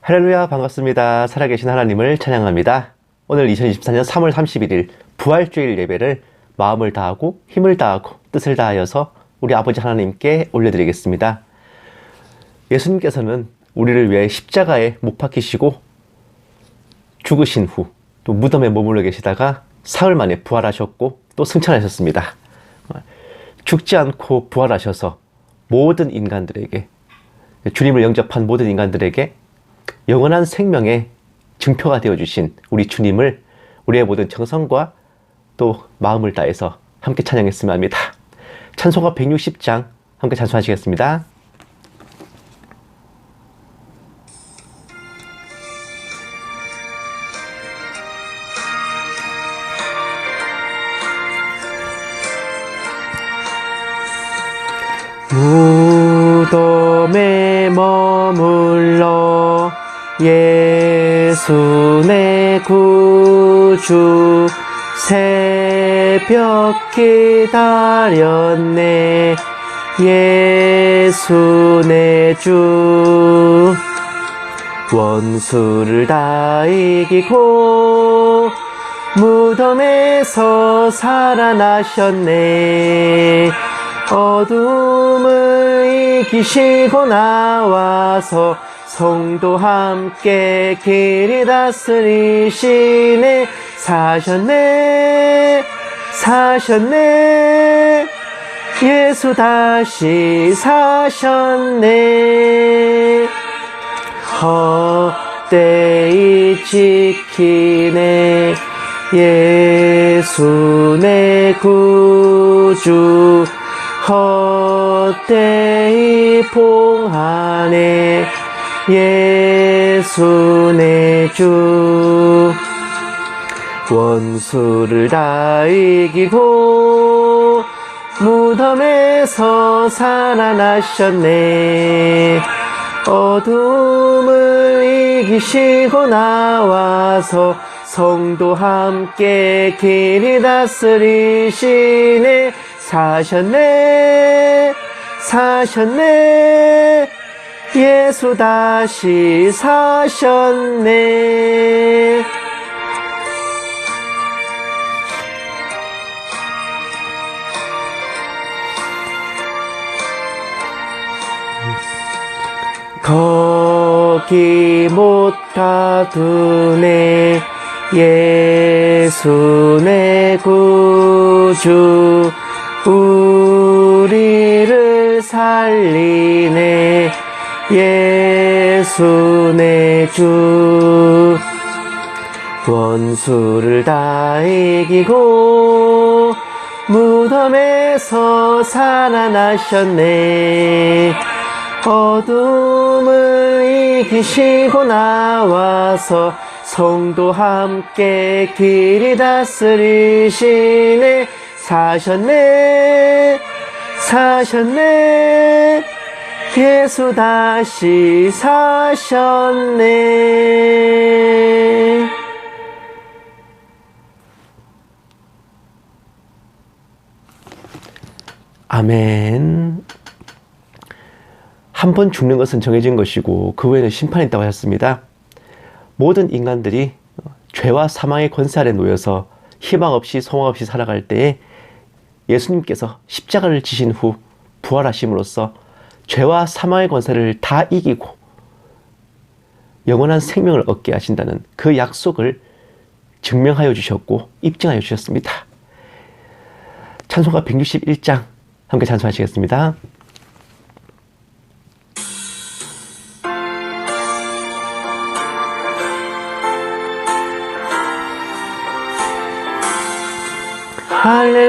할렐루야, 반갑습니다. 살아계신 하나님을 찬양합니다. 오늘 2024년 3월 31일 부활주일 예배를 마음을 다하고 힘을 다하고 뜻을 다하여서 우리 아버지 하나님께 올려드리겠습니다. 예수님께서는 우리를 위해 십자가에 못 박히시고 죽으신 후 또 무덤에 머물러 계시다가 사흘 만에 부활하셨고 또 승천하셨습니다. 죽지 않고 부활하셔서 모든 인간들에게, 주님을 영접한 모든 인간들에게 영원한 생명의 증표가 되어주신 우리 주님을 우리의 모든 정성과 또 마음을 다해서 함께 찬양했으면 합니다. 찬송가 160장 함께 찬송하시겠습니다. 무덤에 머물러 예수 내 구주 새벽 기다렸네 예수 내 주 원수를 다 이기고 무덤에서 살아나셨네 어둠을 이기시고 나와서 성도 함께 길이 다스리시네 사셨네 예수 다시 사셨네 헛되이 지키네 예수 내 구주 헛되이 봉하네 예수 내 주 원수를 다 이기고 무덤에서 살아나셨네 어둠을 이기시고 나와서 성도 함께 길이 다스리시네 사셨네 예수 다시 사셨네 거기 못 가두네 예수 내 구주 우리를 살리네 예수 내 주 원수를 다 이기고 무덤에서 살아나셨네 어둠을 이기시고 나와서 성도 함께 길이 다스리시네 사셨네 예수 다시 사셨네 아멘. 한 번 죽는 것은 정해진 것이고 그 후에는 심판이 있다고 하셨습니다. 모든 인간들이 죄와 사망의 권세 아래 놓여서 희망 없이 소망 없이 살아갈 때에 예수님께서 십자가를 지신 후 부활하심으로써 죄와 사망의 권세를 다 이기고 영원한 생명을 얻게 하신다는 그 약속을 증명하여 주셨고 입증하여 주셨습니다. 찬송가 161장 함께 찬송하시겠습니다.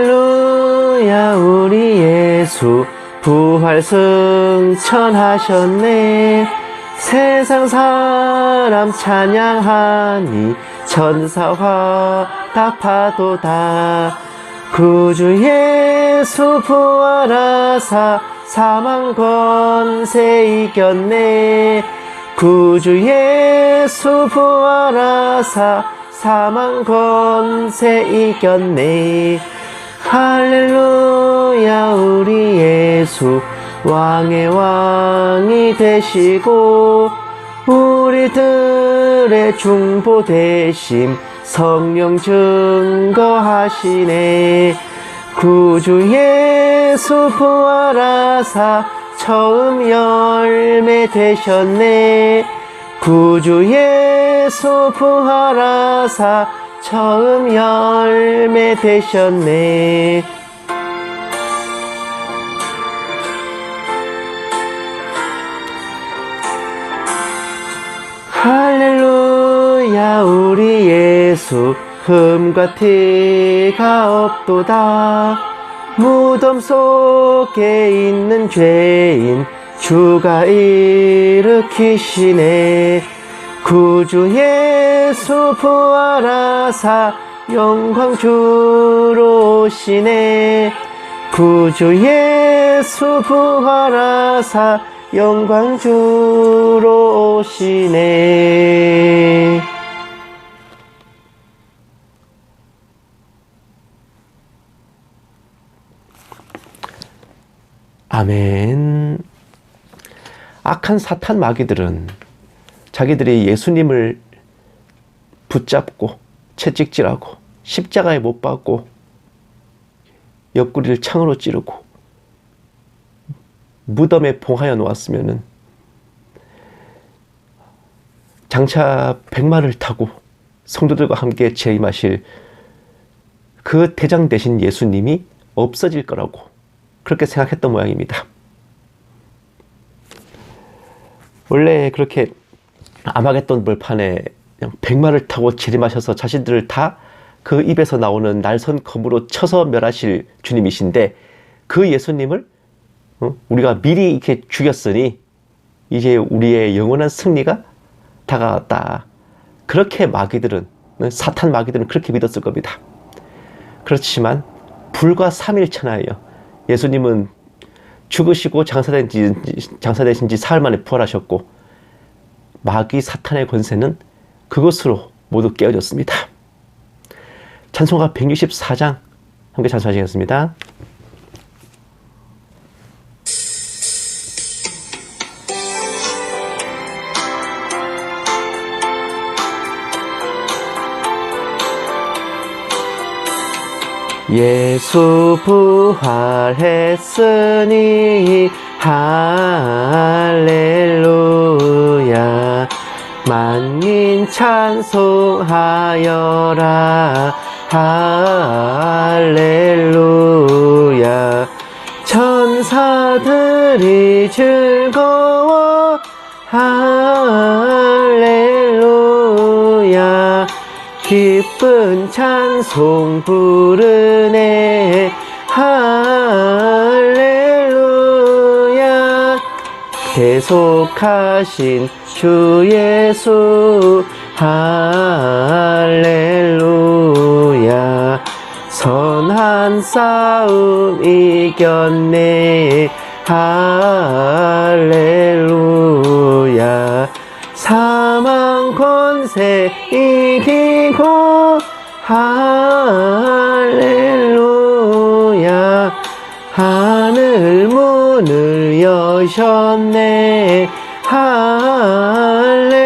할렐루야 우리 예수 부활 승천하셨네 세상 사람 찬양하니 천사와 답하도다 구주 예수 부활하사 사망 권세 이겼네 구주 예수 부활하사 사망 권세 이겼네 할렐루야 우리 예수 왕의 왕이 되시고 우리 우리들의 중보 되심 성령 증거하시네. 구주 예수 부활하사 처음 열매 되셨네. 구주 예수 부활하사 처음 열매 되셨네. 할렐루야 우리 예수 흠과 티가 없도다. 무덤 속에 있는 죄인 주가 일으키시네. 구주 예수 부활하사 영광 주로 오시네. 구주 예수 부활하사 영광 주로 오시네. 아멘. 악한 사탄 마귀들은 자기들이 예수님을 붙잡고 채찍질하고 십자가에 못 박고 옆구리를 창으로 찌르고 무덤에 봉하여 놓았으면은 장차 백마를 타고 성도들과 함께 재림하실 그 대장 되신 예수님이 없어질 거라고 그렇게 생각했던 모양입니다. 원래 그렇게 아마겟돈 벌판에 그냥 백마를 타고 재림하셔서 자신들을 다 그 입에서 나오는 날선 검으로 쳐서 멸하실 주님이신데, 그 예수님을 우리가 미리 이렇게 죽였으니 이제 우리의 영원한 승리가 다가왔다. 그렇게 마귀들은, 사탄 마귀들은 그렇게 믿었을 겁니다. 그렇지만 불과 3일 천하에요, 예수님은 죽으시고 장사되신 지 사흘 만에 부활하셨고, 마귀 사탄의 권세는 그것으로 모두 깨어졌습니다. 찬송가 164장 함께 찬송하시겠습니다. 예수 부활했으니 할렐루야, 만민 찬송하여라 할렐루야. 천사들이 즐거워 할렐루야, 기쁜 찬송 부르네 할렐루야. 대속하신 주 예수 할렐루야, 선한 싸움 이겼네 할렐루야. 사망 권세 이기고 할렐루야, 하늘 문을 여셨네 할렐루야.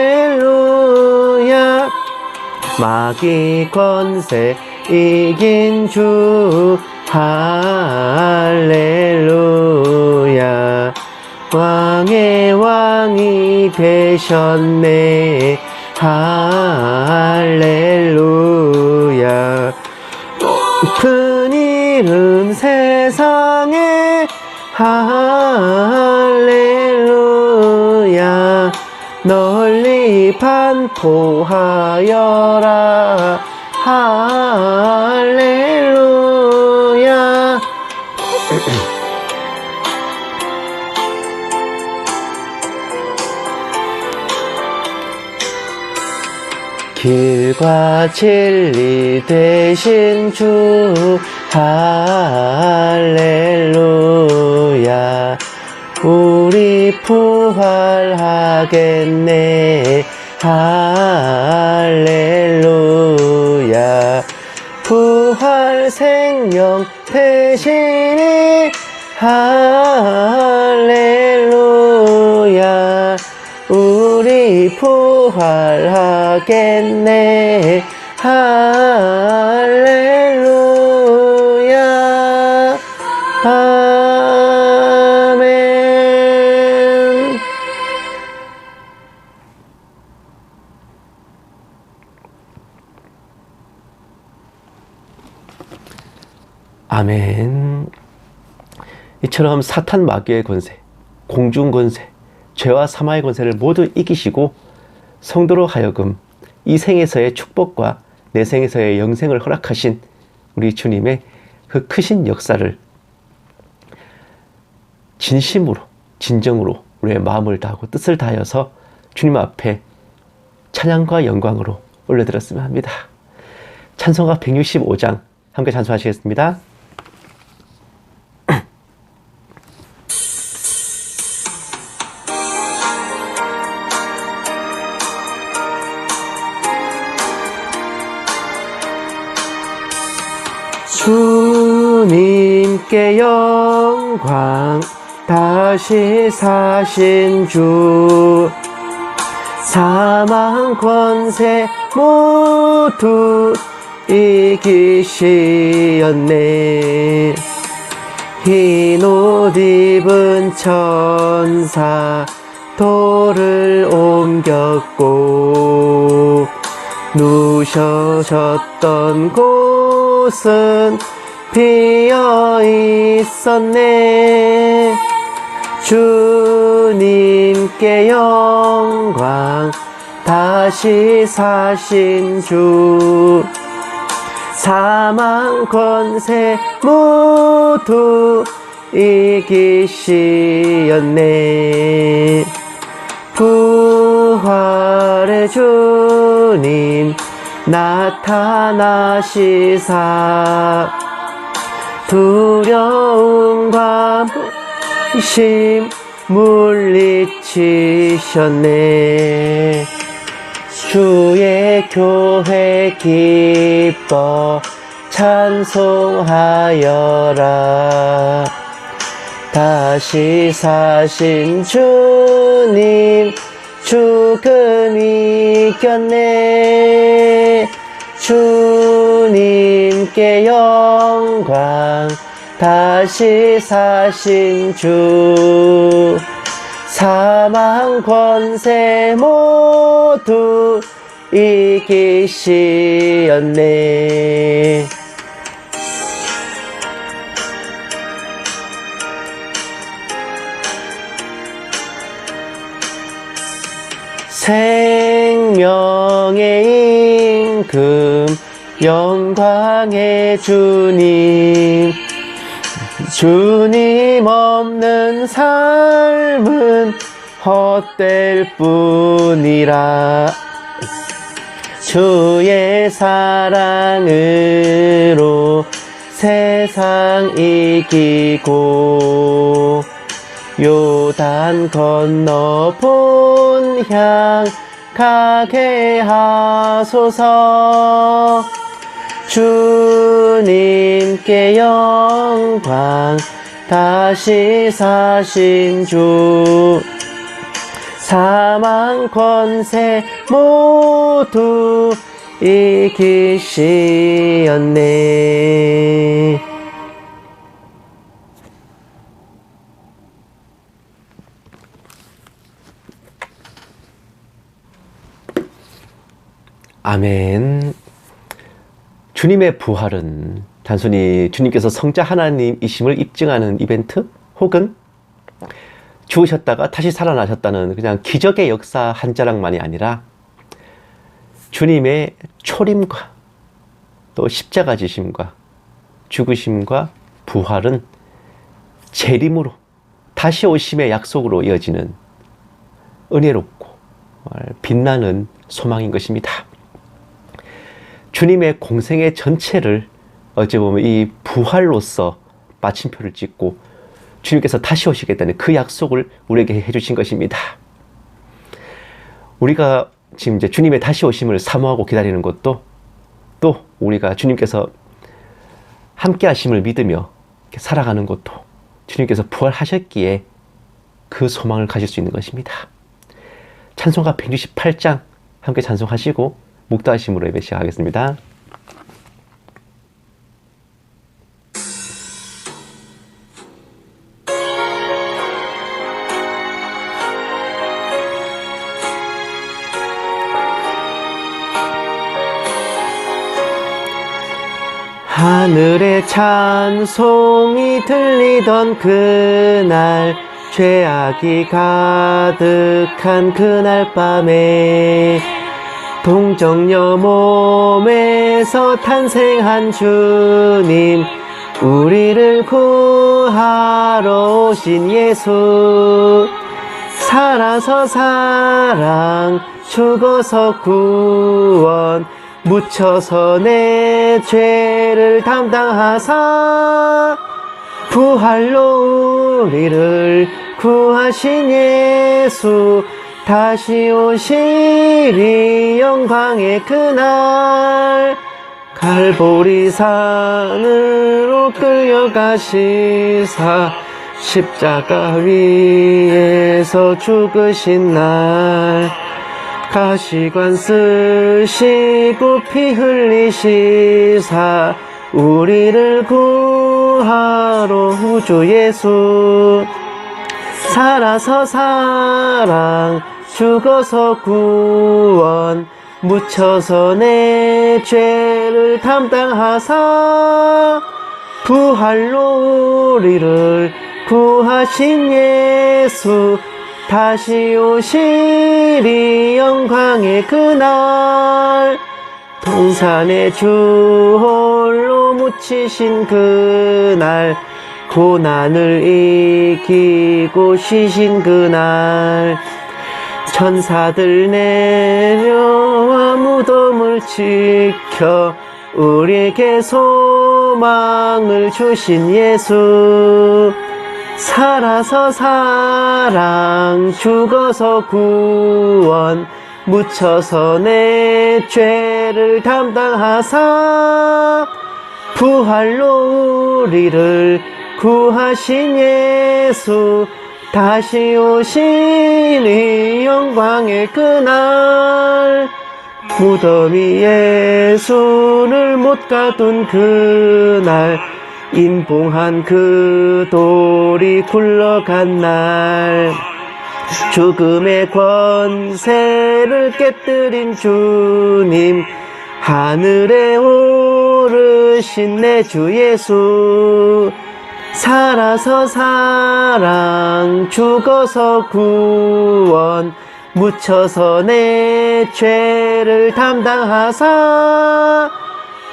마귀 권세 이긴 주 할렐루야, 왕의 왕이 되셨네 할렐루야. 높은 이름 세상에 할렐루야, 널리 반포하여라 할렐루야. 길과 진리 되신 주 할렐루야, 우리 부활하겠네 할렐루야. 부활 생명 대신에 할렐루야, 우리 부활하겠네. 할렐루야. 아멘. 아멘. 이처럼 사탄 마귀의 권세, 공중 권세, 죄와 사망의 권세를 모두 이기시고 성도로 하여금 이 생에서의 축복과 내 생에서의 영생을 허락하신 우리 주님의 그 크신 역사를 진심으로, 진정으로 우리의 마음을 다하고 뜻을 다하여서 주님 앞에 찬양과 영광으로 올려드렸으면 합니다. 찬송가 165장 함께 찬송하시겠습니다. 주님께 영광, 다시 사신 주, 사망 권세 모두 이기시었네. 흰 옷 입은 천사 돌을 옮겼고 누셔졌던 곳은 비어 있었네. 주님께 영광, 다시 사신 주, 사망 권세 모두 이기시었네. 부활의 주님 나타나시사 두려움과 심 물리치셨네. 주의 교회 기뻐 찬송하여라. 다시 사신 주님 죽음 이겼네. 주님께 영광, 다시 사신 주, 사망 권세 모두 이기시었네. 생명의 임금, 영광의 주님, 주님 없는 삶은 헛될 뿐이라. 주의 사랑으로 세상 이기고 요단 건너 본향 가게 하소서. 주님께 영광, 다시 사신 주, 사망 권세 모두 이기시었네. 아멘. 주님의 부활은 단순히 주님께서 성자 하나님이심을 입증하는 이벤트 혹은 죽으셨다가 다시 살아나셨다는 그냥 기적의 역사 한 자락만이 아니라 주님의 초림과 또 십자가 지심과 죽으심과 부활은 재림으로 다시 오심의 약속으로 이어지는 은혜롭고 빛나는 소망인 것입니다. 주님의 공생의 전체를 어찌 보면 이 부활로서 마침표를 찍고 주님께서 다시 오시겠다는 그 약속을 우리에게 해주신 것입니다. 우리가 지금 이제 주님의 다시 오심을 사모하고 기다리는 것도 또 우리가 주님께서 함께 하심을 믿으며 살아가는 것도 주님께서 부활하셨기에 그 소망을 가질 수 있는 것입니다. 찬송가 168장 함께 찬송하시고 묵도하심으로 예배 시작하겠습니다. 하늘에 찬송이 들리던 그날, 죄악이 가득한 그날 밤에 동정녀 몸에서 탄생한 주님, 우리를 구하러 오신 예수. 살아서 사랑, 죽어서 구원, 묻혀서 내 죄를 담당하사 부활로 우리를 구하신 예수. 다시 오시리 영광의 그날, 갈보리 산으로 끌려가시사 십자가 위에서 죽으신 날, 가시관 쓰시고 피 흘리시사 우리를 구하러 우주 예수. 살아서 사랑, 죽어서 구원, 묻혀서 내 죄를 담당하사 부활로 우리를 구하신 예수. 다시 오시리 영광의 그날, 동산에 주 홀로 묻히신 그날, 고난을 이기고 쉬신 그날, 천사들 내려와 무덤을 지켜 우리에게 소망을 주신 예수. 살아서 사랑, 죽어서 구원, 묻혀서 내 죄를 담당하사 부활로 우리를 구하신 예수. 다시 오시니 영광의 그날, 무덤 위 예수를 못 가둔 그날, 인봉한 그 돌이 굴러간 날, 죽음의 권세를 깨뜨린 주님, 하늘에 오르신 내 주 예수. 살아서 사랑, 죽어서 구원, 묻혀서 내 죄를 담당하사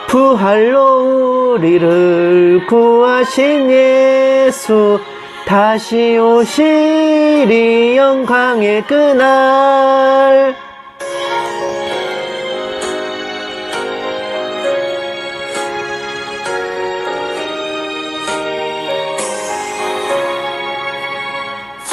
부활로 우리를 구하신 예수. 다시 오시리 영광의 그날,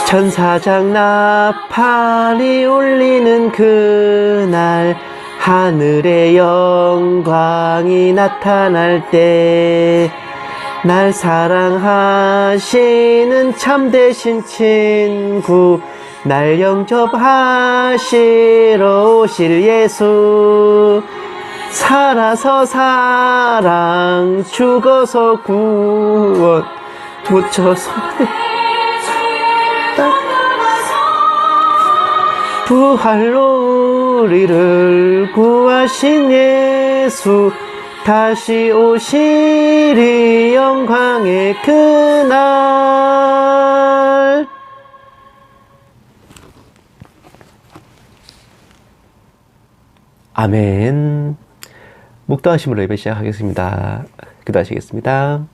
천사장 나팔이 울리는 그날, 하늘의 영광이 나타날 때, 날 사랑하시는 참되신 친구, 날 영접하시러 오실 예수. 살아서 사랑, 죽어서 구원, 묻혀서 부활로 우리를 구하신 예수. 다시 오시리 영광의 그날. 아멘. 묵도하심으로 예배 시작하겠습니다. 기도하시겠습니다.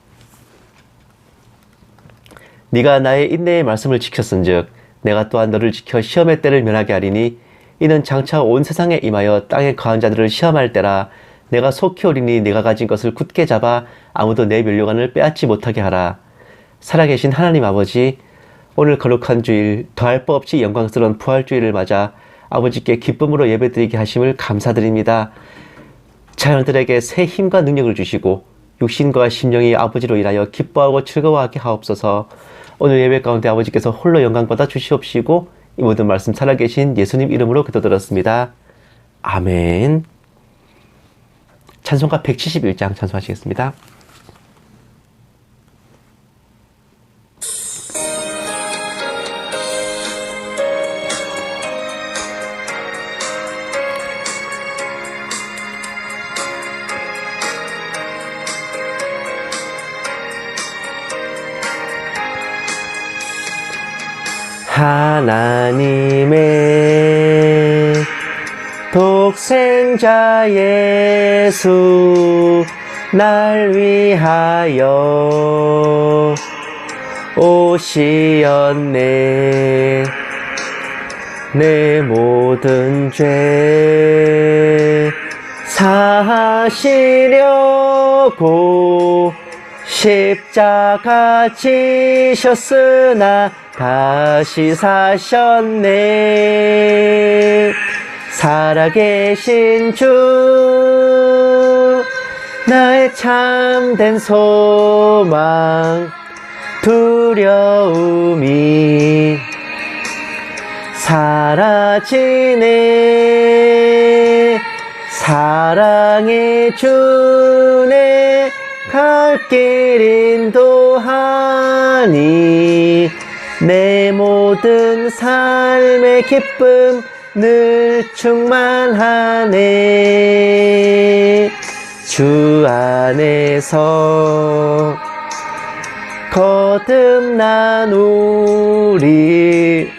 네가 나의 인내의 말씀을 지켰은즉 내가 또한 너를 지켜 시험의 때를 면하게 하리니, 이는 장차 온 세상에 임하여 땅에 거한 자들을 시험할 때라. 내가 속히 오리니 네가 가진 것을 굳게 잡아 아무도 내 면류관을 빼앗지 못하게 하라. 살아계신 하나님 아버지, 오늘 거룩한 주일, 더할 바 없이 영광스러운 부활주일을 맞아 아버지께 기쁨으로 예배드리게 하심을 감사드립니다. 자녀들에게 새 힘과 능력을 주시고 육신과 심령이 아버지로 인하여 기뻐하고 즐거워하게 하옵소서. 오늘 예배 가운데 아버지께서 홀로 영광받아 주시옵시고 이 모든 말씀 살아계신 예수님 이름으로 기도드렸습니다. 아멘. 찬송가 171장 찬송하시겠습니다. 하나님의 독생자 예수 날 위하여 오시었네. 내 모든 죄 사하시려고 십자가 지셨으나 다시 사셨네. 살아계신 주 나의 참된 소망 두려움이 사라지네. 사랑의 주내 갈 길 인도하니 내 모든 삶의 기쁨 늘 충만하네. 주 안에서 거듭난 우리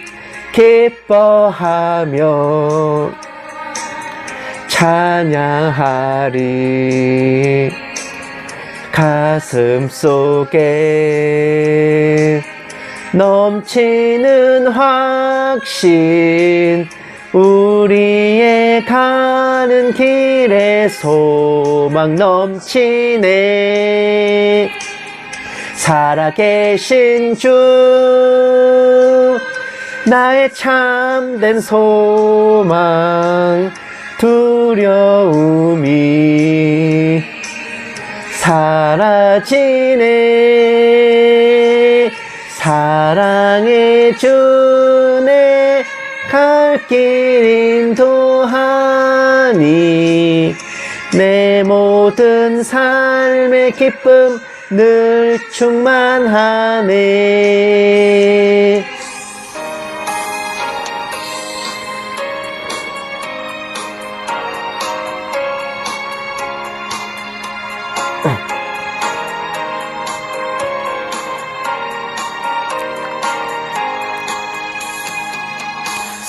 기뻐하며 찬양하리. 가슴 속에 넘치는 확신 우리의 가는 길에 소망 넘치네. 살아계신 주 나의 참된 소망 두려움이 사라지네. 사랑의 주내 갈 길 인도하니 내 모든 삶의 기쁨 늘 충만하네.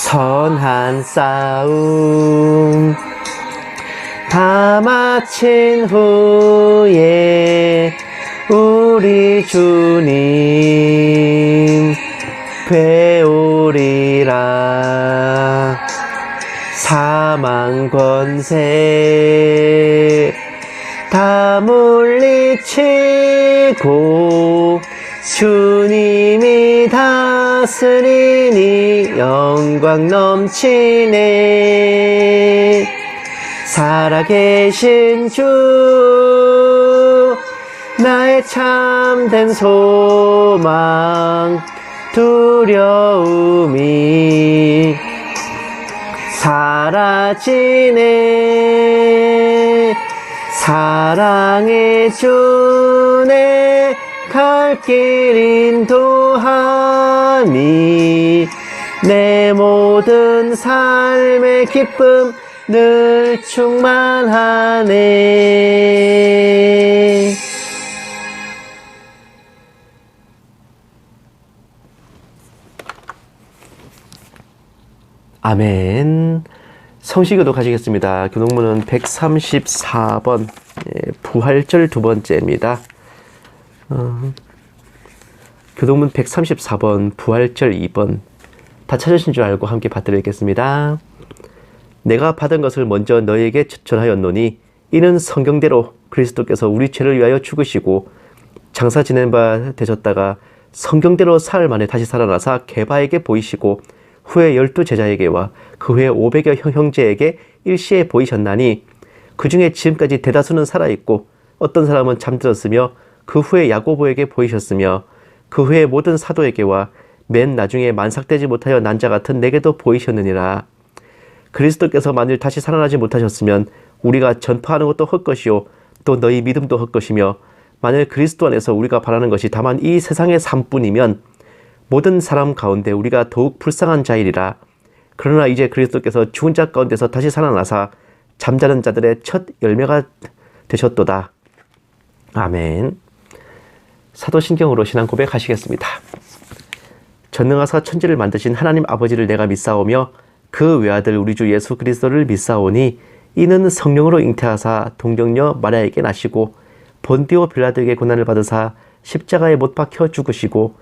선한 싸움 다 마친 후에 우리 주님 뵈오리라. 사망 권세 다 물리치고 주님이 다스리니 영광 넘치네. 살아계신 주 나의 참된 소망 두려움이 사라지네. 사랑의 주내 갈 길 인도하니 내 모든 삶의 기쁨 늘 충만하네. 아멘. 성시교도 가시겠습니다. 교독문은 134번 부활절 두 번째입니다. 교독문 134번 부활절 2번 다 찾으신 줄 알고 함께 받들겠습니다. 내가 받은 것을 먼저 너에게 전하였노니 이는 성경대로 그리스도께서 우리 죄를 위하여 죽으시고 장사 지낸 바 되셨다가 성경대로 사흘 만에 다시 살아나사 게바에게 보이시고 후에 12 제자에게와 그 후에 500여 형제에게 일시에 보이셨나니 그 중에 지금까지 대다수는 살아있고 어떤 사람은 잠들었으며 그 후에 야고보에게 보이셨으며 그 후에 모든 사도에게와 맨 나중에 만삭되지 못하여 난자 같은 내게도 보이셨느니라. 그리스도께서 만일 다시 살아나지 못하셨으면 우리가 전파하는 것도 헛것이요 또 너희 믿음도 헛것이며, 만일 그리스도 안에서 우리가 바라는 것이 다만 이 세상의 삶뿐이면 모든 사람 가운데 우리가 더욱 불쌍한 자이리라. 그러나 이제 그리스도께서 죽은 자 가운데서 다시 살아나사 잠자는 자들의 첫 열매가 되셨도다. 아멘. 사도신경으로 신앙 고백하시겠습니다. 전능하사 천지를 만드신 하나님 아버지를 내가 믿사오며 그 외아들 우리 주 예수 그리스도를 믿사오니 이는 성령으로 잉태하사 동정녀 마리아에게 나시고 본디오 빌라도에게 고난을 받으사 십자가에 못 박혀 죽으시고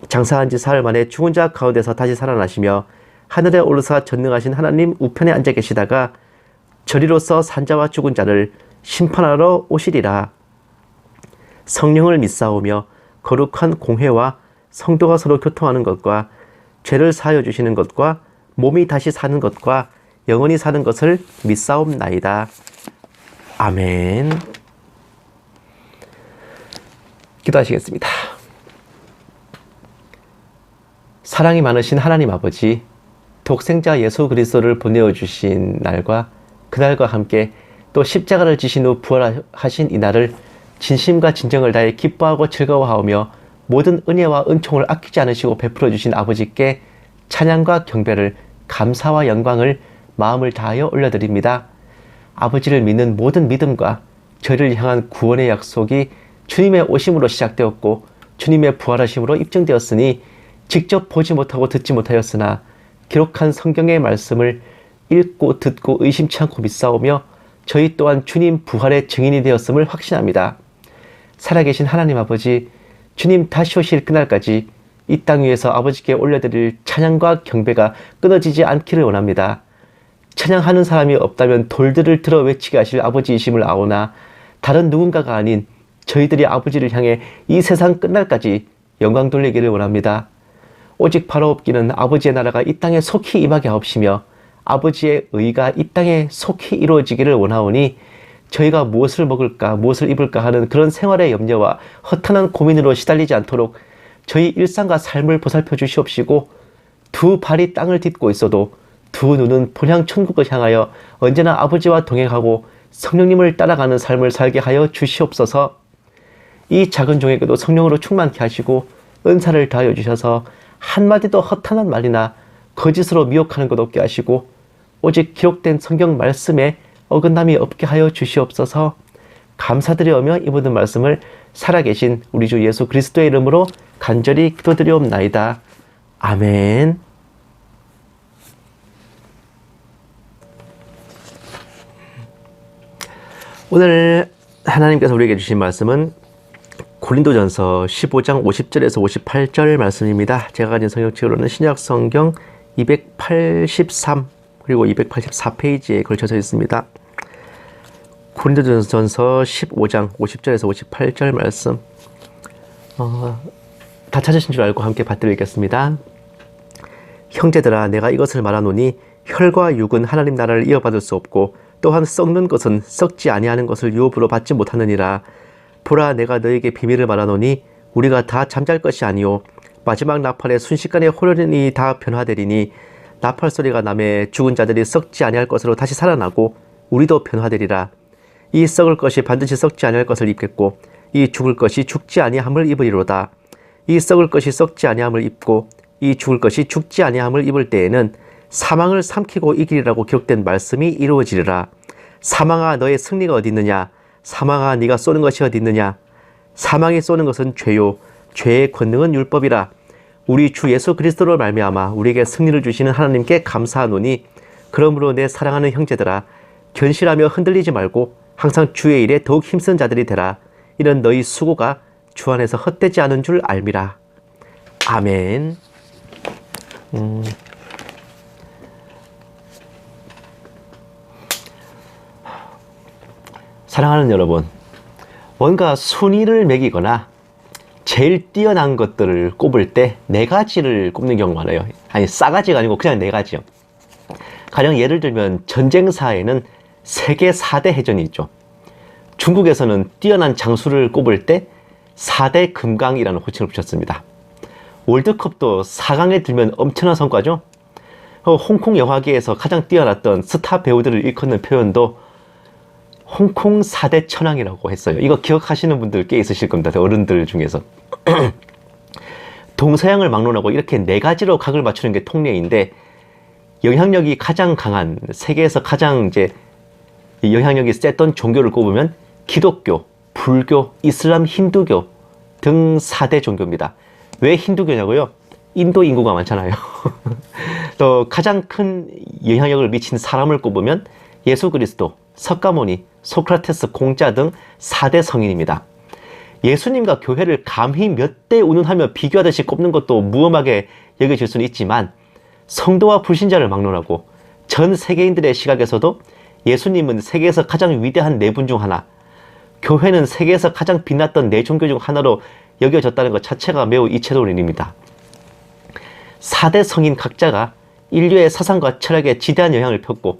장사한 지 사흘 만에 죽은 자 가운데서 다시 살아나시며 하늘에 오르사 전능하신 하나님 우편에 앉아 계시다가 저리로서 산자와 죽은 자를 심판하러 오시리라. 성령을 믿사오며 거룩한 공회와 성도가 서로 교통하는 것과 죄를 사하여 주시는 것과 몸이 다시 사는 것과 영원히 사는 것을 믿사옵나이다. 아멘. 기도하시겠습니다. 사랑이 많으신 하나님 아버지, 독생자 예수 그리스도를 보내어 주신 날과 그날과 함께 또 십자가를 지신 후 부활하신 이 날을 진심과 진정을 다해 기뻐하고 즐거워하며 모든 은혜와 은총을 아끼지 않으시고 베풀어 주신 아버지께 찬양과 경배를, 감사와 영광을 마음을 다하여 올려드립니다. 아버지를 믿는 모든 믿음과 저희를 향한 구원의 약속이 주님의 오심으로 시작되었고 주님의 부활하심으로 입증되었으니 직접 보지 못하고 듣지 못하였으나 기록한 성경의 말씀을 읽고 듣고 의심치 않고 믿사오며 저희 또한 주님 부활의 증인이 되었음을 확신합니다. 살아계신 하나님 아버지, 주님 다시 오실 그날까지 이 땅 위에서 아버지께 올려드릴 찬양과 경배가 끊어지지 않기를 원합니다. 찬양하는 사람이 없다면 돌들을 들어 외치게 하실 아버지이심을 아오나 다른 누군가가 아닌 저희들이 아버지를 향해 이 세상 끝날까지 영광 돌리기를 원합니다. 오직 바로 없기는 아버지의 나라가 이 땅에 속히 임하게 하옵시며 아버지의 의가 이 땅에 속히 이루어지기를 원하오니 저희가 무엇을 먹을까 무엇을 입을까 하는 그런 생활의 염려와 허탄한 고민으로 시달리지 않도록 저희 일상과 삶을 보살펴 주시옵시고 두 발이 땅을 딛고 있어도 두 눈은 본향 천국을 향하여 언제나 아버지와 동행하고 성령님을 따라가는 삶을 살게 하여 주시옵소서. 이 작은 종에게도 성령으로 충만케 하시고 은사를 다하여 주셔서 한마디도 허탄한 말이나 거짓으로 미혹하는 것 없게 하시고 오직 기록된 성경 말씀에 어긋남이 없게 하여 주시옵소서. 감사드리오며 이 모든 말씀을 살아계신 우리 주 예수 그리스도의 이름으로 간절히 기도드리옵나이다. 아멘. 오늘 하나님께서 우리에게 주신 말씀은 고린도전서 15장 50절에서 58절 말씀입니다. 제가 가진 성경책으로는 신약성경 283 그리고 284페이지에 걸쳐져 있습니다. 고린도전서 15장 50절에서 58절 말씀 다 찾으신 줄 알고 함께 받들겠습니다. 형제들아, 내가 이것을 말하노니 혈과 육은 하나님 나라를 이어받을 수 없고 또한 썩는 것은 썩지 아니하는 것을 유업으로 받지 못하느니라. 보라, 내가 너에게 비밀을 말하노니 우리가 다 잠잘 것이 아니요 마지막 나팔에 순식간에 호련히 다 변화되리니 나팔 소리가 나매 죽은 자들이 썩지 아니할 것으로 다시 살아나고 우리도 변화되리라. 이 썩을 것이 반드시 썩지 아니할 것을 입겠고 이 죽을 것이 죽지 아니함을 입으리로다. 이 썩을 것이 썩지 아니함을 입고 이 죽을 것이 죽지 아니함을 입을 때에는 사망을 삼키고 이기리라고 기록된 말씀이 이루어지리라. 사망아, 너의 승리가 어디 있느냐? 사망아, 네가 쏘는 것이 어디 있느냐? 사망이 쏘는 것은 죄요 죄의 권능은 율법이라. 우리 주 예수 그리스도로 말미암아 우리에게 승리를 주시는 하나님께 감사하노니 그러므로 내 사랑하는 형제들아, 견실하며 흔들리지 말고 항상 주의 일에 더욱 힘쓴 자들이 되라. 이런 너희 수고가 주 안에서 헛되지 않은 줄 알미라. 아멘. 사랑하는 여러분, 뭔가 순위를 매기거나 제일 뛰어난 것들을 꼽을 때 네 가지를 꼽는 경우가 많아요. 아니, 싸가지가 아니고 그냥 네 가지요. 가령 예를 들면 전쟁사에는 세계 4대 해전이 있죠. 중국에서는 뛰어난 장수를 꼽을 때 4대 금강이라는 호칭을 붙였습니다. 월드컵도 4강에 들면 엄청난 성과죠. 홍콩 영화계에서 가장 뛰어났던 스타 배우들을 일컫는 표현도 홍콩 4대 천왕이라고 했어요. 이거 기억하시는 분들 꽤 있으실 겁니다. 어른들 중에서. 동서양을 막론하고 이렇게 네 가지로 각을 맞추는 게 통례인데, 영향력이 가장 강한, 세계에서 가장 이제 영향력이 셌던 종교를 꼽으면 기독교, 불교, 이슬람, 힌두교 등 4대 종교입니다. 왜 힌두교냐고요? 인도 인구가 많잖아요. 또 가장 큰 영향력을 미친 사람을 꼽으면 예수 그리스도, 석가모니, 소크라테스, 공자 등 4대 성인입니다. 예수님과 교회를 감히 몇 대 운운하며 비교하듯이 꼽는 것도 무엄하게 여겨질 수는 있지만, 성도와 불신자를 막론하고 전 세계인들의 시각에서도 예수님은 세계에서 가장 위대한 네 분 중 하나, 교회는 세계에서 가장 빛났던 네 종교 중 하나로 여겨졌다는 것 자체가 매우 이채로운 일입니다. 4대 성인 각자가 인류의 사상과 철학에 지대한 영향을 폈고,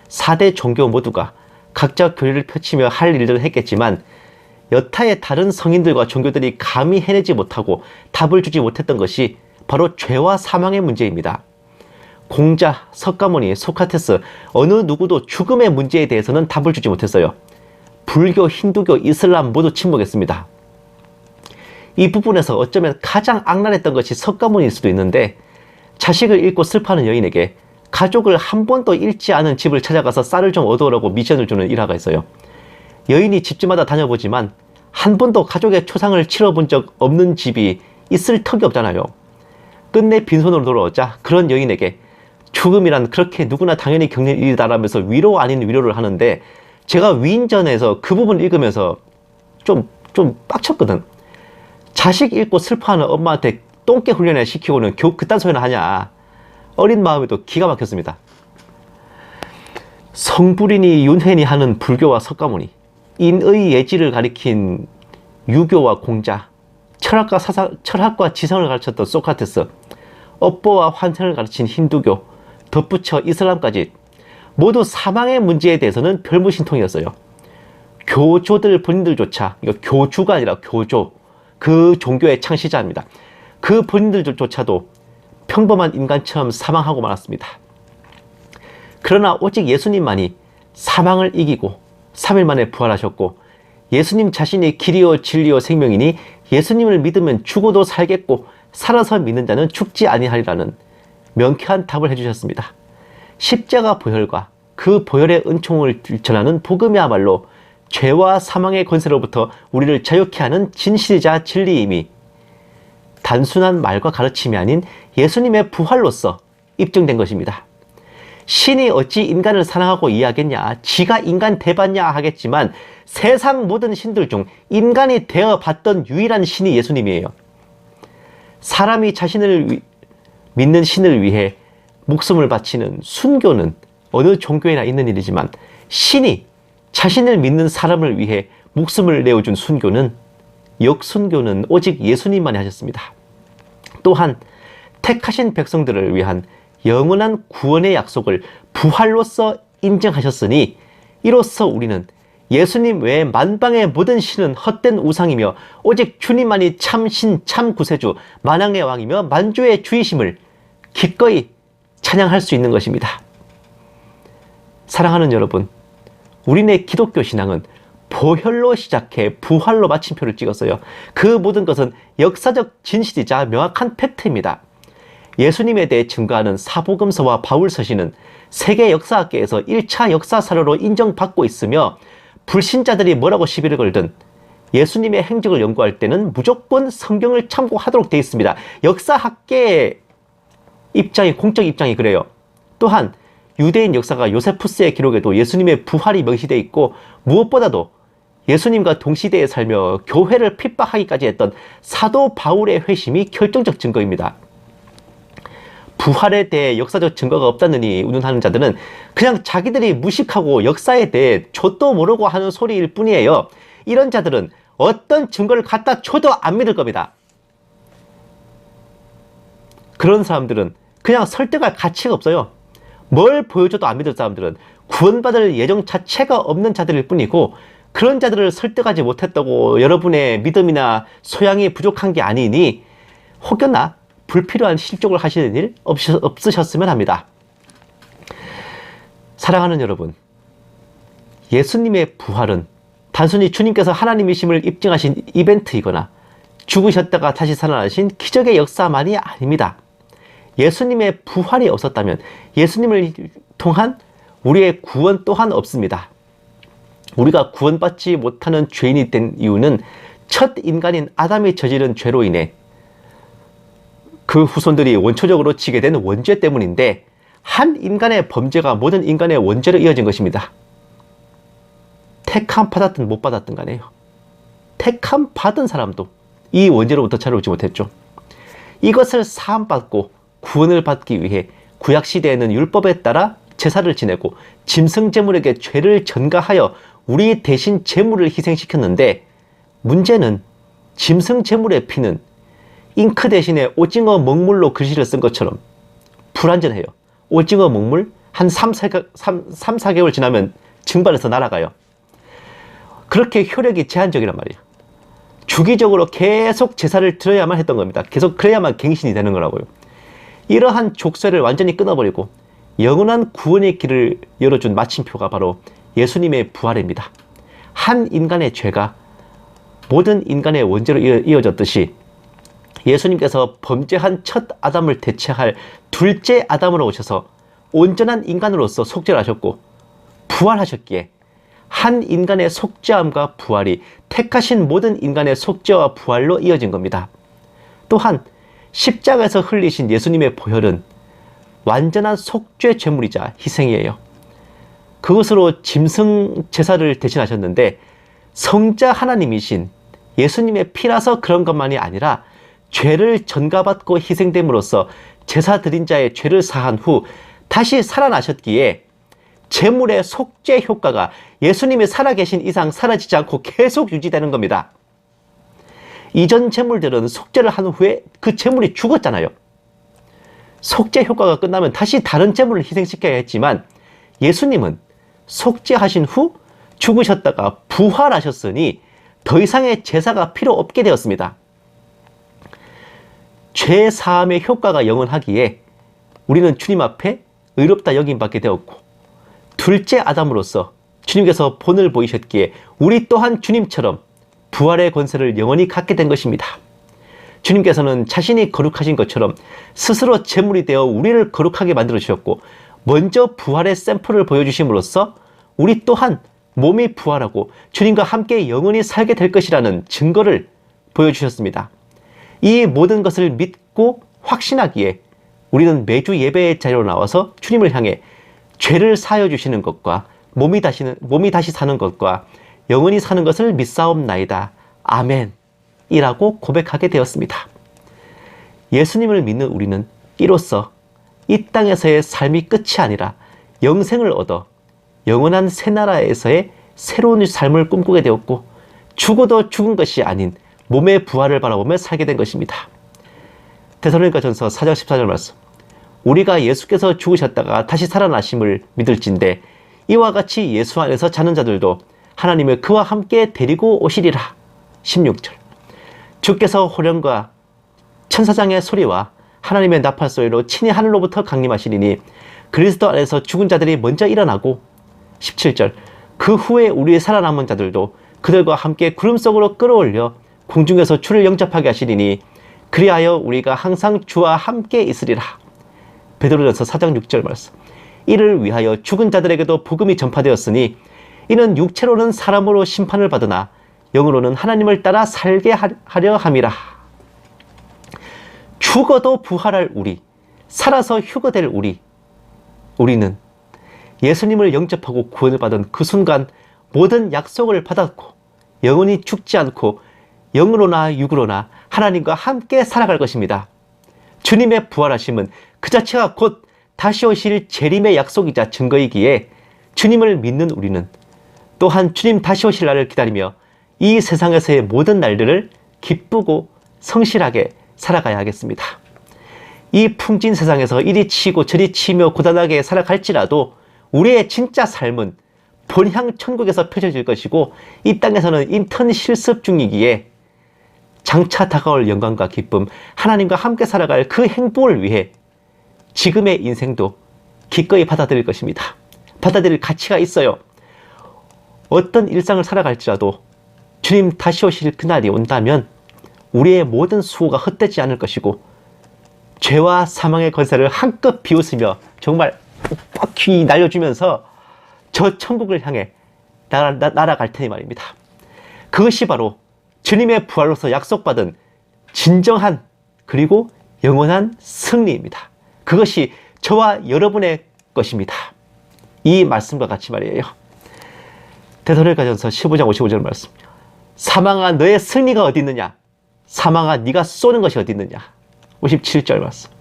4대 종교 모두가 각자 교리를 펼치며 할 일들을 했겠지만, 여타의 다른 성인들과 종교들이 감히 해내지 못하고 답을 주지 못했던 것이 바로 죄와 사망의 문제입니다. 공자, 석가모니, 소크라테스 어느 누구도 죽음의 문제에 대해서는 답을 주지 못했어요. 불교, 힌두교, 이슬람 모두 침묵했습니다. 이 부분에서 어쩌면 가장 악랄했던 것이 석가모니일 수도 있는데, 자식을 잃고 슬퍼하는 여인에게 가족을 한 번도 잃지 않은 집을 찾아가서 쌀을 좀 얻어오라고 미션을 주는 일화가 있어요. 여인이 집집마다 다녀보지만 한 번도 가족의 초상을 치러본 적 없는 집이 있을 턱이 없잖아요. 끝내 빈손으로 돌아오자 그런 여인에게 죽음이란 그렇게 누구나 당연히 겪는 일이다라면서 위로 아닌 위로를 하는데, 제가 위인전에서 그 부분 읽으면서 좀 빡쳤거든. 자식 잃고 슬퍼하는 엄마한테 똥개 훈련을 시키고는 그딴 소리나 하냐. 어린 마음에도 기가 막혔습니다. 성불인이 윤회니 하는 불교와 석가모니, 인의 예지를 가리킨 유교와 공자, 철학과 지성을 가르쳤던 소크라테스, 업보와 환생을 가르친 힌두교, 덧붙여 이슬람까지 모두 사망의 문제에 대해서는 별무신통이었어요. 교조들 본인들조차, 이거 교주가 아니라 교조, 그 종교의 창시자입니다. 그 본인들조차도 평범한 인간처럼 사망하고 말았습니다. 그러나 오직 예수님만이 사망을 이기고 3일 만에 부활하셨고, 예수님 자신이 길이요 진리요 생명이니 예수님을 믿으면 죽어도 살겠고 살아서 믿는 자는 죽지 아니하리라는 명쾌한 답을 해주셨습니다. 십자가 보혈과 그 보혈의 은총을 전하는 복음이야말로 죄와 사망의 권세로부터 우리를 자유케 하는 진실이자 진리임이 단순한 말과 가르침이 아닌 예수님의 부활로서 입증된 것입니다. 신이 어찌 인간을 사랑하고 이해하겠냐, 지가 인간 돼봤냐 하겠지만, 세상 모든 신들 중 인간이 되어봤던 유일한 신이 예수님이에요. 사람이 자신을 믿는 신을 위해 목숨을 바치는 순교는 어느 종교에나 있는 일이지만, 신이 자신을 믿는 사람을 위해 목숨을 내어준 순교는, 역순교는 오직 예수님만이 하셨습니다. 또한 택하신 백성들을 위한 영원한 구원의 약속을 부활로서 인정하셨으니, 이로써 우리는 예수님 외에 만방의 모든 신은 헛된 우상이며 오직 주님만이 참신 참구세주 만왕의 왕이며 만주의 주이심을 기꺼이 찬양할 수 있는 것입니다. 사랑하는 여러분, 우리네 기독교 신앙은 보혈로 시작해 부활로 마침표를 찍었어요. 그 모든 것은 역사적 진실이자 명확한 팩트입니다. 예수님에 대해 증거하는 사복음서와 바울서신은 세계 역사학계에서 1차 역사 사료로 인정받고 있으며, 불신자들이 뭐라고 시비를 걸든 예수님의 행적을 연구할 때는 무조건 성경을 참고하도록 되어 있습니다. 역사학계의 입장이, 공적 입장이 그래요. 또한 유대인 역사가 요세푸스의 기록에도 예수님의 부활이 명시되어 있고, 무엇보다도 예수님과 동시대에 살며 교회를 핍박하기까지 했던 사도 바울의 회심이 결정적 증거입니다. 부활에 대해 역사적 증거가 없다느니 운운하는 자들은 그냥 자기들이 무식하고 역사에 대해 좆도 모르고 하는 소리일 뿐이에요. 이런 자들은 어떤 증거를 갖다 줘도 안 믿을 겁니다. 그런 사람들은 그냥 설득할 가치가 없어요. 뭘 보여줘도 안 믿을 사람들은 구원받을 예정 자체가 없는 자들일 뿐이고, 그런 자들을 설득하지 못했다고 여러분의 믿음이나 소양이 부족한 게 아니니, 혹여나 불필요한 실족을 하시는 일 없으셨으면 합니다. 사랑하는 여러분, 예수님의 부활은 단순히 주님께서 하나님이심을 입증하신 이벤트이거나 죽으셨다가 다시 살아나신 기적의 역사만이 아닙니다. 예수님의 부활이 없었다면 예수님을 통한 우리의 구원 또한 없습니다. 우리가 구원받지 못하는 죄인이 된 이유는 첫 인간인 아담이 저지른 죄로 인해 그 후손들이 원초적으로 지게 된 원죄 때문인데, 한 인간의 범죄가 모든 인간의 원죄로 이어진 것입니다. 택함 받았든 못 받았든 간에요. 택함 받은 사람도 이 원죄로부터 자유롭지 못했죠. 이것을 사함받고 구원을 받기 위해 구약시대에는 율법에 따라 제사를 지내고 짐승제물에게 죄를 전가하여 우리 대신 제물을 희생시켰는데, 문제는 짐승제물의 피는 잉크 대신에 오징어 먹물로 글씨를 쓴 것처럼 불완전해요. 오징어 먹물 한 3-4개월 지나면 증발해서 날아가요. 그렇게 효력이 제한적이란 말이에요. 주기적으로 계속 제사를 드려야만 했던 겁니다. 계속 그래야만 갱신이 되는 거라고요. 이러한 족쇄를 완전히 끊어버리고 영원한 구원의 길을 열어준 마침표가 바로 예수님의 부활입니다. 한 인간의 죄가 모든 인간의 원죄로 이어졌듯이 예수님께서 범죄한 첫 아담을 대체할 둘째 아담으로 오셔서 온전한 인간으로서 속죄를 하셨고 부활하셨기에 한 인간의 속죄함과 부활이 택하신 모든 인간의 속죄와 부활로 이어진 겁니다. 또한 십자가에서 흘리신 예수님의 보혈은 완전한 속죄 제물이자 희생이에요. 그것으로 짐승 제사를 대신하셨는데, 성자 하나님이신 예수님의 피라서 그런 것만이 아니라 죄를 전가받고 희생됨으로써 제사 드린 자의 죄를 사한 후 다시 살아나셨기에 제물의 속죄 효과가 예수님이 살아계신 이상 사라지지 않고 계속 유지되는 겁니다. 이전 제물들은 속죄를 한 후에 그 제물이 죽었잖아요. 속죄 효과가 끝나면 다시 다른 제물을 희생시켜야 했지만, 예수님은 속죄하신 후 죽으셨다가 부활하셨으니 더 이상의 제사가 필요 없게 되었습니다. 죄 사함의 효과가 영원하기에 우리는 주님 앞에 의롭다 여김받게 되었고, 둘째 아담으로서 주님께서 본을 보이셨기에 우리 또한 주님처럼 부활의 권세를 영원히 갖게 된 것입니다. 주님께서는 자신이 거룩하신 것처럼 스스로 제물이 되어 우리를 거룩하게 만들어 주셨고, 먼저 부활의 샘플을 보여주심으로써 우리 또한 몸이 부활하고 주님과 함께 영원히 살게 될 것이라는 증거를 보여주셨습니다. 이 모든 것을 믿고 확신하기에 우리는 매주 예배의 자리로 나와서 주님을 향해 죄를 사하여 주시는 것과 몸이 다시 사는 것과 영원히 사는 것을 믿사옵나이다. 아멘. 이라고 고백하게 되었습니다. 예수님을 믿는 우리는 이로써 이 땅에서의 삶이 끝이 아니라 영생을 얻어 영원한 새나라에서의 새로운 삶을 꿈꾸게 되었고, 죽어도 죽은 것이 아닌 몸의 부활을 바라보며 살게 된 것입니다. 데살로니가전서 4장 14절 말씀. 우리가 예수께서 죽으셨다가 다시 살아나심을 믿을진대 이와 같이 예수 안에서 자는 자들도 하나님을 그와 함께 데리고 오시리라. 16절. 주께서 호령과 천사장의 소리와 하나님의 나팔 소리로 친히 하늘로부터 강림하시리니 그리스도 안에서 죽은 자들이 먼저 일어나고, 17절. 그 후에 우리의 살아남은 자들도 그들과 함께 구름 속으로 끌어올려 공중에서 주를 영접하게 하시리니 그리하여 우리가 항상 주와 함께 있으리라. 베드로전서 4장 6절 말씀. 이를 위하여 죽은 자들에게도 복음이 전파되었으니 이는 육체로는 사람으로 심판을 받으나 영으로는 하나님을 따라 살게 하려 함이라. 죽어도 부활할 우리, 살아서 휴거될 우리는 예수님을 영접하고 구원을 받은 그 순간 모든 약속을 받았고 영원히 죽지 않고 영으로나 육으로나 하나님과 함께 살아갈 것입니다. 주님의 부활하심은 그 자체가 곧 다시 오실 재림의 약속이자 증거이기에 주님을 믿는 우리는 또한 주님 다시 오실 날을 기다리며 이 세상에서의 모든 날들을 기쁘고 성실하게 살아가야 하겠습니다. 이 풍진 세상에서 이리 치고 저리 치며 고단하게 살아갈지라도 우리의 진짜 삶은 본향 천국에서 펼쳐질 것이고, 이 땅에서는 인턴 실습 중이기에 장차 다가올 영광과 기쁨, 하나님과 함께 살아갈 그 행복을 위해 지금의 인생도 기꺼이 받아들일 것입니다. 받아들일 가치가 있어요. 어떤 일상을 살아갈지라도 주님 다시 오실 그날이 온다면 우리의 모든 수고가 헛되지 않을 것이고 죄와 사망의 권세를 한껏 비웃으며 정말 꽉 날려주면서 저 천국을 향해 날아갈 테니 말입니다. 그것이 바로 주님의 부활로서 약속받은 진정한 그리고 영원한 승리입니다. 그것이 저와 여러분의 것입니다. 이 말씀과 같이 말이에요. 데살로니가전서 15장 55절 말씀. 사망아 너의 승리가 어디 있느냐? 사망아 네가 쏘는 것이 어디 있느냐? 57절 말씀.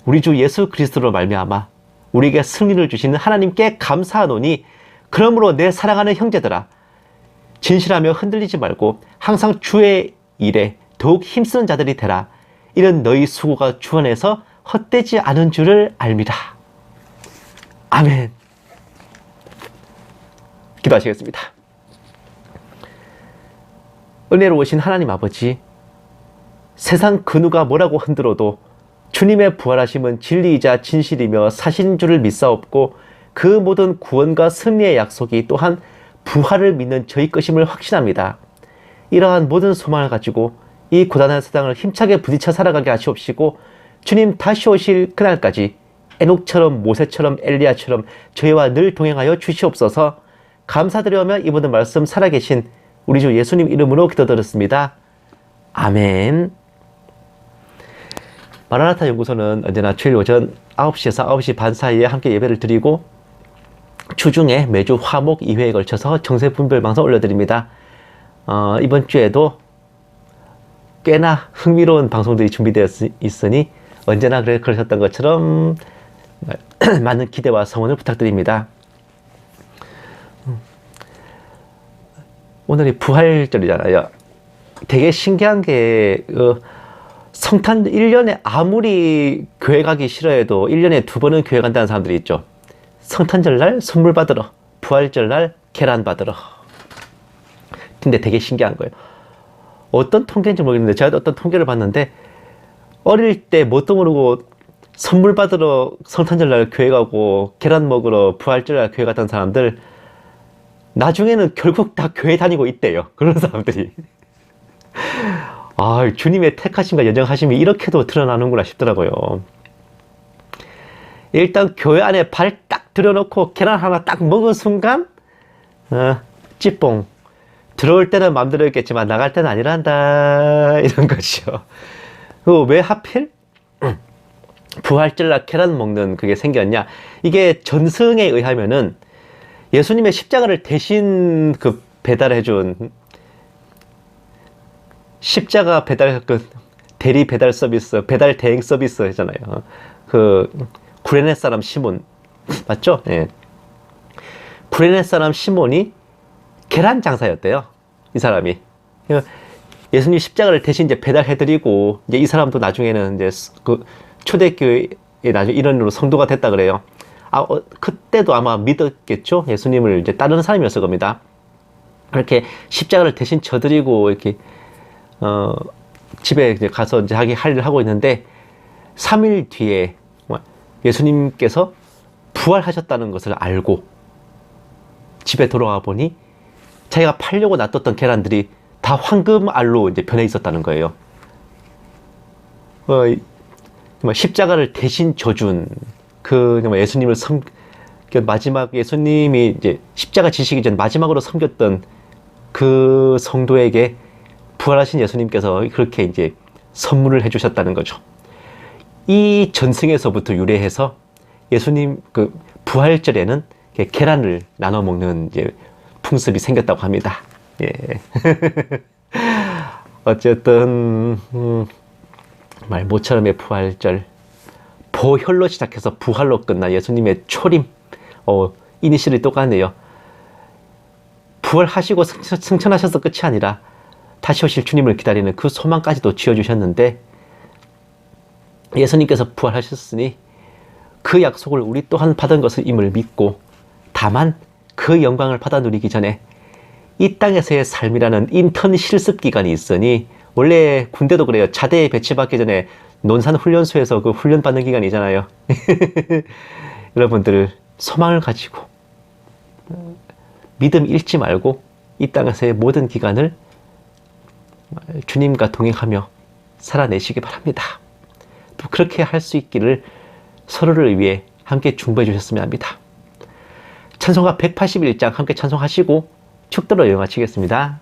우리 주 예수 그리스도로 말미암아 우리에게 승리를 주시는 하나님께 감사하노니 그러므로 내 사랑하는 형제들아 진실하며 흔들리지 말고 항상 주의 일에 더욱 힘쓰는 자들이 되라. 이는 너희 수고가 주 안에서 헛되지 않은 줄을 알미라. 아멘. 기도하시겠습니다. 은혜로우신 하나님 아버지, 세상 그 누가 뭐라고 흔들어도 주님의 부활하심은 진리이자 진실이며 사실인 줄을 믿사옵고 그 모든 구원과 승리의 약속이 또한 부활을 믿는 저희 것임을 확신합니다. 이러한 모든 소망을 가지고 이 고단한 세상을 힘차게 부딪혀 살아가게 하시옵시고 주님 다시 오실 그날까지 에녹처럼 모세처럼 엘리야처럼 저희와 늘 동행하여 주시옵소서. 감사드리며 이 모든 말씀 살아계신 우리 주 예수님 이름으로 기도드렸습니다. 아멘. 마라나타 연구소는 언제나 주일 오전 9시에서 9시 반 사이에 함께 예배를 드리고 주중에 매주 화목 2회에 걸쳐서 정세분별 방송 올려드립니다. 이번 주에도 꽤나 흥미로운 방송들이 준비되어 있으니 언제나 그러셨던 것처럼 많은 기대와 성원을 부탁드립니다. 오늘이 부활절이잖아요. 되게 신기한 게 성탄 1년에 아무리 교회 가기 싫어해도 1년에 2번은 교회 간다는 사람들이 있죠. 성탄절날 선물 받으러, 부활절날 계란 받으러. 근데 되게 신기한 거예요. 어떤 통계인지 모르겠는데 제가 어떤 통계를 봤는데 어릴 때 뭣도 모르고 선물 받으러 성탄절날 교회 가고 계란 먹으러 부활절날 교회 갔던 사람들 나중에는 결국 다 교회 다니고 있대요. 그런 사람들이. 아, 주님의 택하심과 연정하심이 이렇게도 드러나는구나 싶더라고요. 일단 교회 안에 발 딱 들여놓고 계란 하나 딱 먹은 순간 찌뽕. 들어올 때는 마음대로 했겠지만 나갈 때는 아니란다 이런 거죠. 왜 하필 부활절날 계란 먹는 그게 생겼냐? 이게 전승에 의하면은 예수님의 십자가를 대신 배달해준 십자가 배달 대리 배달 서비스, 배달 대행 서비스잖아요. 구레네 사람 시몬 맞죠? 예. 구레네 사람 시몬이 계란 장사였대요. 이 사람이. 예수님 십자가를 대신 이제 배달해드리고 이제 이 사람도 나중에는 이제 초대교회에 나중에 일원으로 성도가 됐다 그래요. 그때도 아마 믿었겠죠? 예수님을 이제 따르는 사람이었을 겁니다. 이렇게 십자가를 대신 져드리고 이렇게 집에 이제 가서 이제 자기 할 일을 하고 있는데 3일 뒤에 예수님께서 부활하셨다는 것을 알고 집에 돌아와 보니 자기가 팔려고 놔뒀던 계란들이 다 황금알로 이제 변해 있었다는 거예요. 십자가를 대신 져준 예수님을 마지막 예수님이 이제 십자가 지시기 전 마지막으로 섬겼던 그 성도에게 부활하신 예수님께서 그렇게 이제 선물을 해주셨다는 거죠. 이 전승에서부터 유래해서 예수님 부활절에는 계란을 나눠 먹는 이제 풍습이 생겼다고 합니다. 예. 어쨌든 말 모처럼의 부활절, 보혈로 시작해서 부활로 끝난 예수님의 초림, 이니셜이 똑같네요. 부활하시고 승천하셔서 끝이 아니라 다시 오실 주님을 기다리는 그 소망까지도 지어주셨는데 예수님께서 부활하셨으니 그 약속을 우리 또한 받은 것임을 믿고 다만 그 영광을 받아 누리기 전에 이 땅에서의 삶이라는 인턴 실습 기간이 있으니 원래 군대도 그래요. 자대에 배치받기 전에 논산훈련소에서 그 훈련받는 기간이잖아요. 여러분들 소망을 가지고 믿음 잃지 말고 이 땅에서의 모든 기간을 주님과 동행하며 살아내시기 바랍니다. 또 그렇게 할 수 있기를 서로를 위해 함께 중보해 주셨으면 합니다. 찬송가 181장 함께 찬송하시고 축도로 여행하시겠습니다.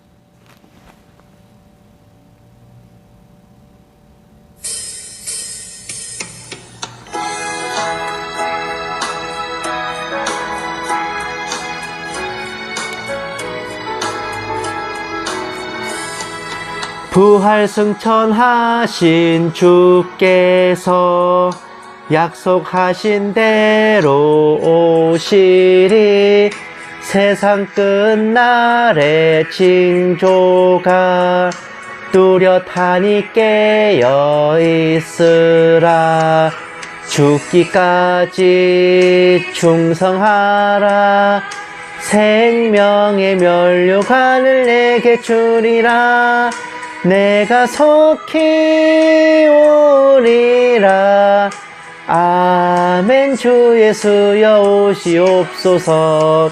부활 승천하신 주께서 약속하신 대로 오시리. 세상 끝날에 징조가 뚜렷하니 깨어 있으라. 죽기까지 충성하라. 생명의 면류관을 내게 주리라. 내가 속히 오리라. 아멘. 주 예수여 오시옵소서.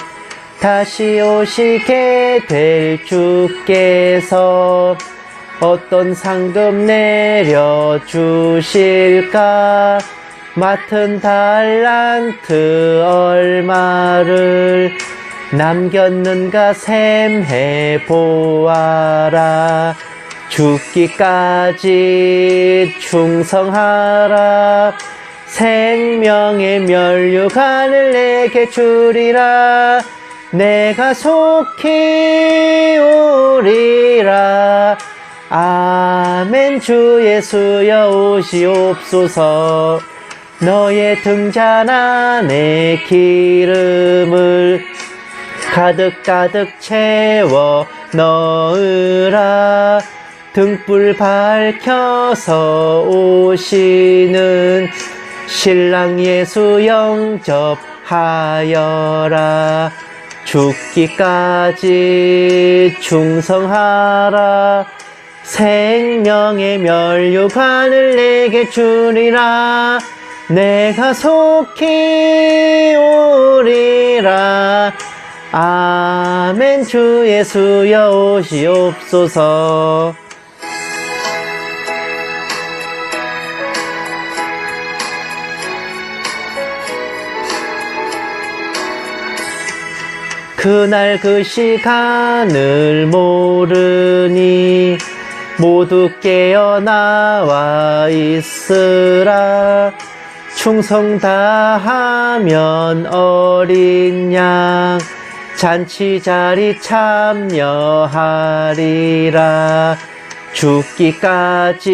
다시 오시게 될 주께서 어떤 상급 내려주실까. 맡은 달란트 얼마를 남겼는가 셈해 보아라. 죽기까지 충성하라. 생명의 면류관을 내게 주리라. 내가 속히 오리라. 아멘. 주 예수여 오시옵소서. 너의 등잔 안에 기름을 가득가득 채워 넣으라. 등불 밝혀서 오시는 신랑 예수 영접하여라. 죽기까지 충성하라. 생명의 면류관을 내게 주리라. 내가 속히 오리라. 아멘. 주 예수여 오시옵소서. 그날 그 시간을 모르니 모두 깨어나와 있으라. 충성 다하면 어린 양 잔치 자리 참여하리라. 죽기까지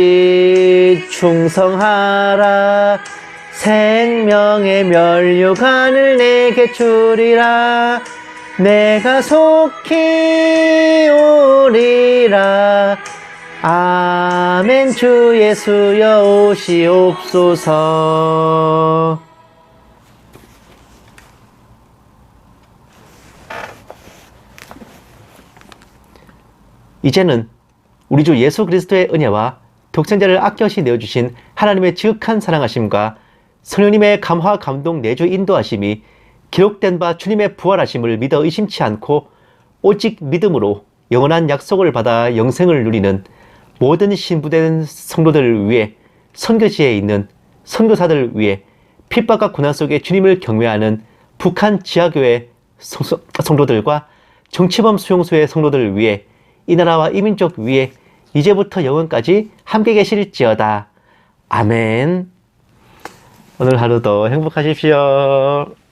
충성하라. 생명의 면류관을 내게 주리라. 내가 속히 오리라. 아멘. 주 예수여 오시옵소서. 이제는 우리 주 예수 그리스도의 은혜와 독생자를 아껴시 내어주신 하나님의 지극한 사랑하심과 성령님의 감화 감동 내주 인도하심이 기록된 바 주님의 부활하심을 믿어 의심치 않고 오직 믿음으로 영원한 약속을 받아 영생을 누리는 모든 신부된 성도들을 위해, 선교지에 있는 선교사들을 위해, 핍박과 고난 속에 주님을 경외하는 북한 지하교회 성도들과 정치범 수용소의 성도들을 위해, 이 나라와 이 민족 위에 이제부터 영원까지 함께 계실지어다. 아멘. 오늘 하루도 행복하십시오.